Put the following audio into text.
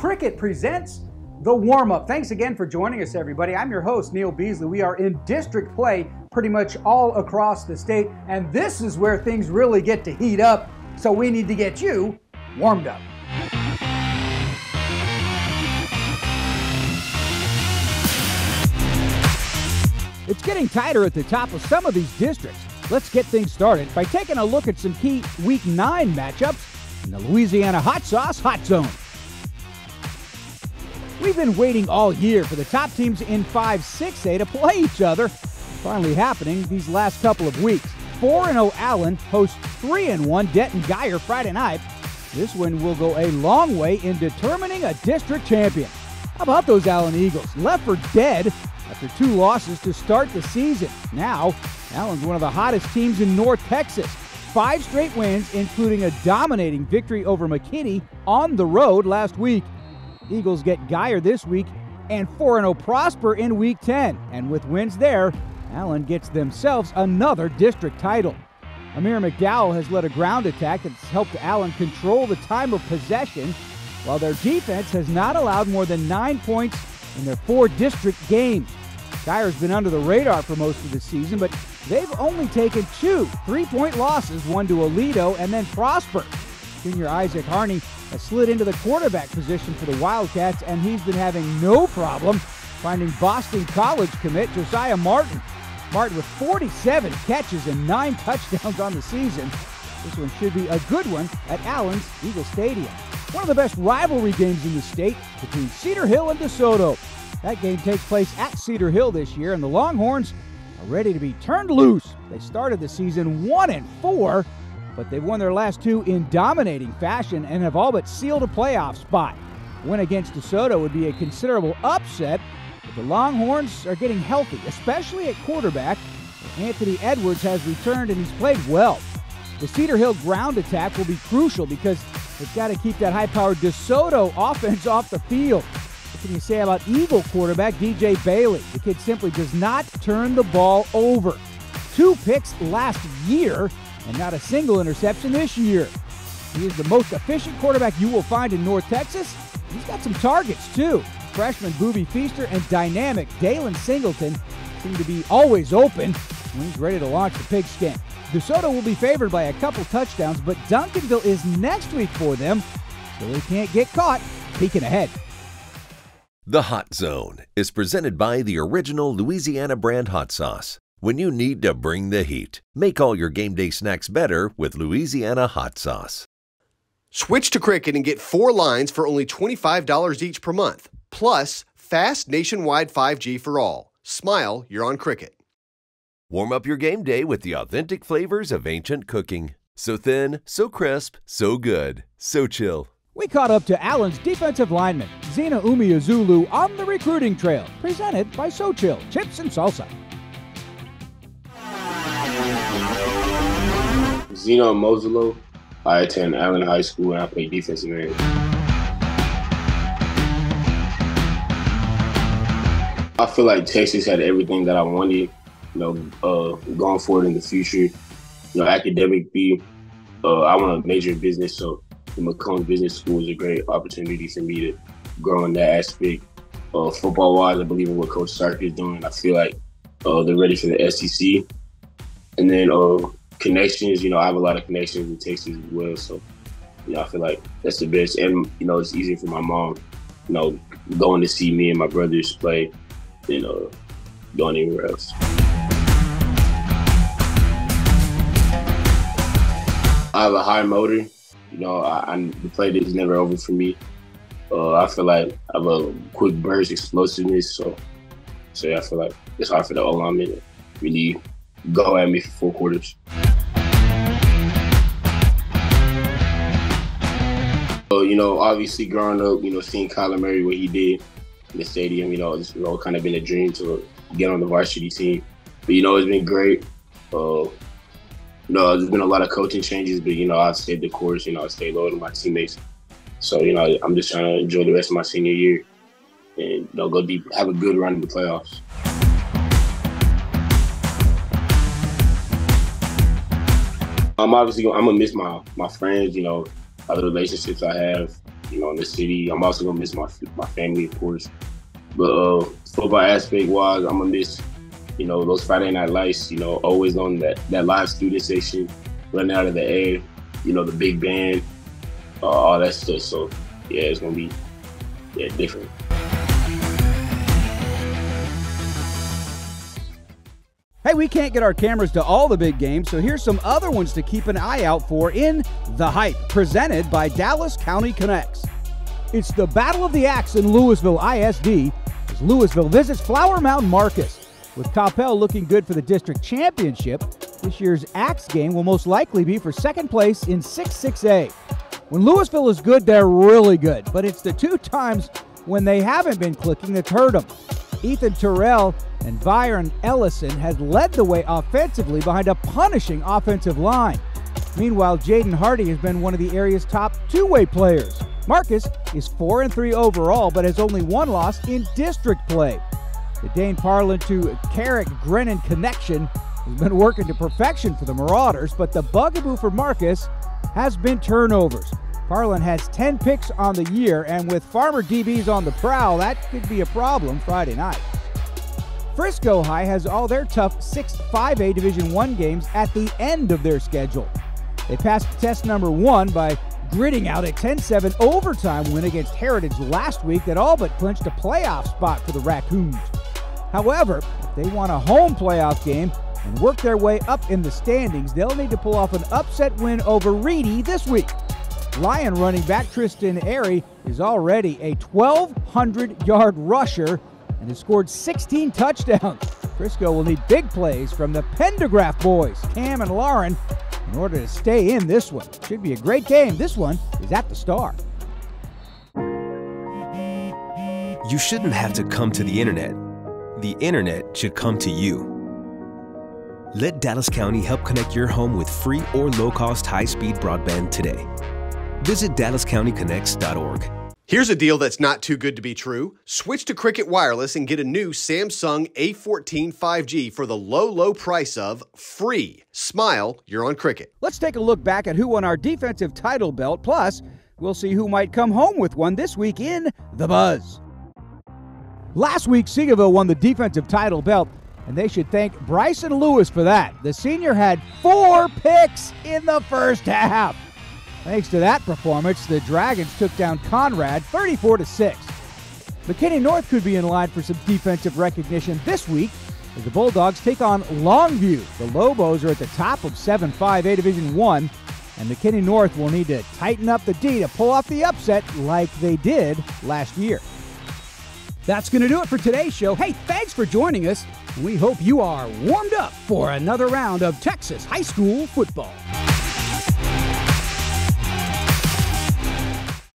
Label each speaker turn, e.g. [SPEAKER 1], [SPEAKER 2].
[SPEAKER 1] Cricket presents the Warmup. Thanks again for joining us, everybody. I'm your host, Neil Beasley. We are in district play pretty much all across the state, and this is where things really get to heat up, so we need to get you warmed up.
[SPEAKER 2] It's getting tighter at the top of some of these districts. Let's get things started by taking a look at some key Week 9 matchups in the Louisiana Hot Sauce Hot Zone. We've been waiting all year for the top teams in 5-6A to play each other. It's finally happening these last couple of weeks. 4-0 Allen hosts 3-1 Denton Geyer Friday night. This win will go a long way in determining a district champion. How about those Allen Eagles? Left for dead after 2 losses to start the season. Now, Allen's one of the hottest teams in North Texas. 5 straight wins, including a dominating victory over McKinney on the road last week. Eagles get Geyer this week and 4-0 Prosper in Week 10. And with wins there, Allen gets themselves another district title. Amir McDowell has led a ground attack that's helped Allen control the time of possession, while their defense has not allowed more than 9 points in their 4 district games. Geyer's been under the radar for most of the season, but they've only taken 2 3-point losses, one to Aledo and then Prosper. Junior Isaac Harney has slid into the quarterback position for the Wildcats, and he's been having no problem finding Boston College commit Josiah Martin. Martin with 47 catches and 9 touchdowns on the season. This one should be a good one at Allen's Eagle Stadium. One of the best rivalry games in the state between Cedar Hill and DeSoto. That game takes place at Cedar Hill this year, and the Longhorns are ready to be turned loose. They started the season 1-4, but they've won their last 2 in dominating fashion and have all but sealed a playoff spot. A win against DeSoto would be a considerable upset, but the Longhorns are getting healthy, especially at quarterback. Anthony Edwards has returned and he's played well. The Cedar Hill ground attack will be crucial because they've got to keep that high-powered DeSoto offense off the field. What can you say about Eagle quarterback DJ Bailey? The kid simply does not turn the ball over. 2 picks last year and not a single interception this year. He is the most efficient quarterback you will find in North Texas. He's got some targets, too. Freshman Booby Feaster and dynamic Dalen Singleton seem to be always open when he's ready to launch the pigskin. DeSoto will be favored by a couple touchdowns, but Duncanville is next week for them, so they can't get caught peeking ahead.
[SPEAKER 3] The Hot Zone is presented by the original Louisiana brand hot sauce. When you need to bring the heat, make all your game day snacks better with Louisiana hot sauce.
[SPEAKER 4] Switch to Cricket and get 4 lines for only $25 each per month, plus fast nationwide 5G for all. Smile, you're on Cricket.
[SPEAKER 3] Warm up your game day with the authentic flavors of ancient cooking. So thin, so crisp, so good, so chill.
[SPEAKER 2] We caught up to Allen's defensive lineman, Zina Umeozulu, on the recruiting trail, presented by Xochitl, Chips and Salsa.
[SPEAKER 5] Zina Umeozulu. I attend Allen High School and I play defensive end. I feel like Texas had everything that I wanted, going forward in the future. Academically, I want to major in business, so the Macomb Business School is a great opportunity for me to grow in that aspect. Football-wise, I believe in what Coach Sark is doing. I feel like they're ready for the SEC. And then connections, I have a lot of connections in Texas as well, so I feel like that's the best. And it's easier for my mom, going to see me and my brothers play than going anywhere else. I have a high motor. The play is never over for me. I feel like I have a quick burst, explosiveness, so I feel like it's hard for the O-lineman to really go at me for 4 quarters. Obviously growing up, seeing Kyler Murray, what he did in the stadium, it's kind of been a dream to get on the varsity team. But, it's been great. There's been a lot of coaching changes, but, I've stayed the course, I stayed loyal to my teammates. So, I'm just trying to enjoy the rest of my senior year and, go deep, have a good run in the playoffs. I'm gonna miss my friends, other relationships I have. in the city. I'm also gonna miss my family, of course. But football aspect wise, I'm gonna miss, those Friday night lights. Always on that live student section, running out of the air. The big band, all that stuff. So yeah, it's gonna be different.
[SPEAKER 2] Hey, we can't get our cameras to all the big games, so here's some other ones to keep an eye out for in The Hype, presented by Dallas County Connects. It's the Battle of the Axe in Louisville ISD as Louisville visits Flower Mound Marcus. With Coppell looking good for the district championship, this year's Axe game will most likely be for second place in 6-6A. When Louisville is good, they're really good, but it's the 2 times when they haven't been clicking that's hurt them. Ethan Terrell and Byron Ellison had led the way offensively behind a punishing offensive line. Meanwhile, Jaden Hardy has been one of the area's top two-way players. Marcus is 4-3 overall, but has only 1 loss in district play. The Dane Parlin to Carrick Grennan connection has been working to perfection for the Marauders, but the bugaboo for Marcus has been turnovers. Parlin has 10 picks on the year, and with Farmer DBs on the prowl, that could be a problem Friday night. Frisco High has all their tough 6-5A Division I games at the end of their schedule. They passed test number 1 by gritting out a 10-7 overtime win against Heritage last week that all but clinched a playoff spot for the Raccoons. However, if they want a home playoff game and work their way up in the standings, they'll need to pull off an upset win over Reedy this week. Lion running back Tristan Airy is already a 1,200-yard rusher and has scored 16 touchdowns. Frisco will need big plays from the Pendergraft boys, Cam and Lauren, in order to stay in this one. Should be a great game. This one is at the Star.
[SPEAKER 6] You shouldn't have to come to the internet. The internet should come to you. Let Dallas County help connect your home with free or low-cost high-speed broadband today. Visit DallasCountyConnects.org.
[SPEAKER 4] Here's a deal that's not too good to be true. Switch to Cricket Wireless and get a new Samsung A14 5G for the low price of free. Smile, you're on Cricket.
[SPEAKER 2] Let's take a look back at who won our defensive title belt, plus we'll see who might come home with one this week in The Buzz. Last week, Seagoville won the defensive title belt, and they should thank Bryson Lewis for that. The senior had 4 picks in the first half. Thanks to that performance, the Dragons took down Conrad 34-6. McKinney North could be in line for some defensive recognition this week as the Bulldogs take on Longview. The Lobos are at the top of 7-5A Division I, and McKinney North will need to tighten up the D to pull off the upset like they did last year.
[SPEAKER 1] That's going to do it for today's show. Hey, thanks for joining us. We hope you are warmed up for another round of Texas high school football.